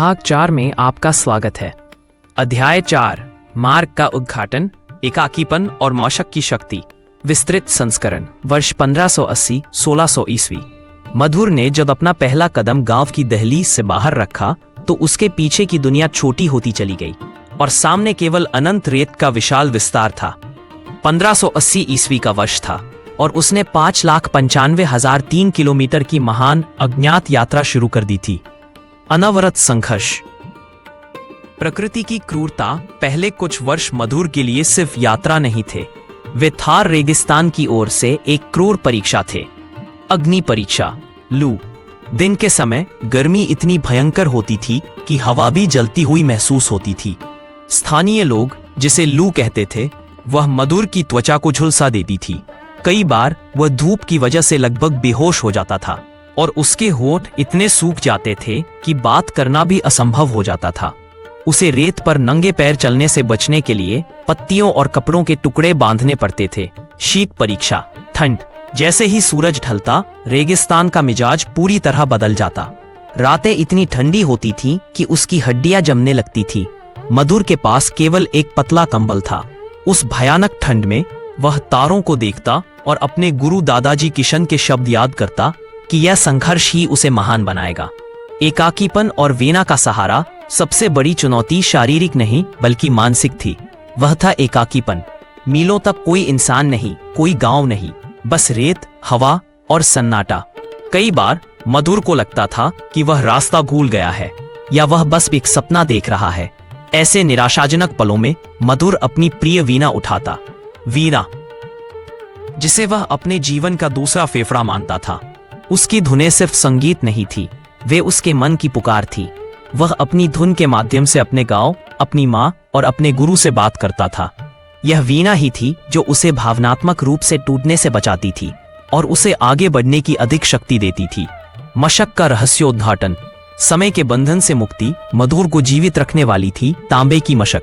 भाग 4 में आपका स्वागत है। अध्याय 4, मार्ग का उद्घाटन, एकाकीपन और मशक की शक्ति। विस्तृत संस्करण। वर्ष 1580-1600 ईस्वी। मधुर ने जब अपना पहला कदम गांव की दहलीज से बाहर रखा तो उसके पीछे की दुनिया छोटी होती चली गई और सामने केवल अनंत रेत का विशाल विस्तार था। 1580 ईस्वी का वर्ष था और उसने 5,95,003 किलोमीटर की महान अज्ञात यात्रा शुरू कर दी थी। अनवरत संघर्ष। प्रकृति की क्रूरता पहले कुछ वर्ष मधुर के लिए सिर्फ यात्रा नहीं थे, वे थार रेगिस्तान की ओर से एक क्रूर परीक्षा थे। अग्नि परीक्षा। लू। दिन के समय गर्मी इतनी भयंकर होती थी कि हवा भी जलती हुई महसूस होती थी। स्थानीय लोग जिसे लू कहते थे, वह मधुर की त्वचा को झुलसा देती थी। कई बार वह धूप की वजह से लगभग बेहोश हो जाता था और उसके होंठ इतने सूख जाते थे कि बात करना भी असंभव हो जाता था। उसे रेत पर नंगे पैर चलने से बचने के लिए पत्तियों और कपड़ों के टुकड़े बांधने पड़ते थे। शीत परीक्षा। ठंड। जैसे ही सूरज ढलता, रेगिस्तान का मिजाज पूरी तरह बदल जाता। रातें इतनी ठंडी होती थीं कि उसकी हड्डियां जमने लगती थी। मधुर के पास केवल एक पतला कंबल था। उस भयानक ठंड में वह तारों को देखता और अपने गुरु दादाजी किशन के शब्द याद करता कि यह संघर्ष ही उसे महान बनाएगा। एकाकीपन और वीणा का सहारा। सबसे बड़ी चुनौती शारीरिक नहीं बल्कि मानसिक थी। वह था एकाकीपन। मीलों तक कोई इंसान नहीं, कोई गांव नहीं, बस रेत, हवा और सन्नाटा। कई बार मधुर को लगता था कि वह रास्ता भूल गया है या वह बस एक सपना देख रहा है। ऐसे निराशाजनक पलों में मधुर अपनी प्रिय वीणा उठाता। वीणा, जिसे वह अपने जीवन का दूसरा फेफड़ा मानता था। उसकी धुनें सिर्फ संगीत नहीं थी, वे उसके मन की पुकार थी। वह अपनी धुन के माध्यम से अपने गांव, अपनी माँ और अपने गुरु से बात करता था। यह वीणा ही थी जो उसे भावनात्मक रूप से टूटने से बचाती थी और उसे आगे बढ़ने की अधिक शक्ति देती थी। मशक का रहस्योद्घाटन। समय के बंधन से मुक्ति मधुर को जीवित रखने वाली थी तांबे की मशक।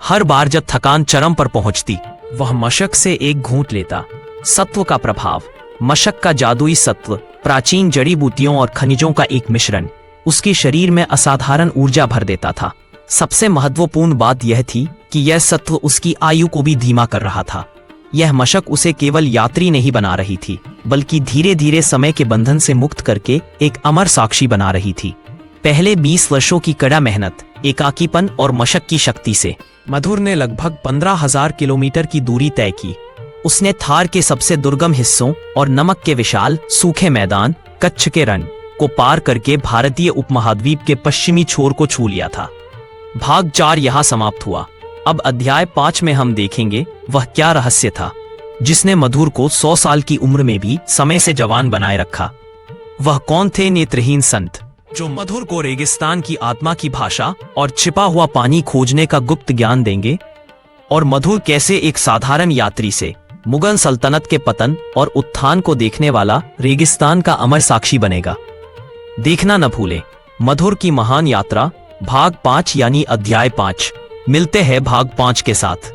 हर बार जब थकान चरम पर पहुंचती, वह मशक से एक घूंट लेता। सत्व का प्रभाव। मशक का जादुई सत्व, प्राचीन जड़ी बूटियों और खनिजों का एक मिश्रण, उसके शरीर में असाधारण ऊर्जा भर देता था। सबसे महत्वपूर्ण बात यह थी कि यह सत्व उसकी आयु को भी धीमा कर रहा था। यह मशक उसे केवल यात्री नहीं बना रही थी, बल्कि धीरे धीरे समय के बंधन से मुक्त करके एक अमर साक्षी बना रही थी। पहले 20 वर्षों की कड़ा मेहनत, एकाकीपन और मशक की शक्ति से मधुर ने लगभग 15,000 किलोमीटर की दूरी तय की। उसने थार के सबसे दुर्गम हिस्सों और नमक के विशाल सूखे मैदान, कच्छ के रण को पार करके भारतीय उपमहाद्वीप के पश्चिमी छोर को छू लिया था। भाग 4 यहाँ समाप्त हुआ। अब अध्याय 5 में हम देखेंगे वह क्या रहस्य था जिसने मधुर को 100 साल की उम्र में भी समय से जवान बनाए रखा। वह कौन थे नेत्रहीन संत जो मधुर को रेगिस्तान की आत्मा की भाषा और छिपा हुआ पानी खोजने का गुप्त ज्ञान देंगे, और मधुर कैसे एक साधारण यात्री से मुगल सल्तनत के पतन और उत्थान को देखने वाला रेगिस्तान का अमर साक्षी बनेगा। देखना न भूलें मधुर की महान यात्रा भाग 5 यानी अध्याय 5। मिलते हैं भाग 5 के साथ।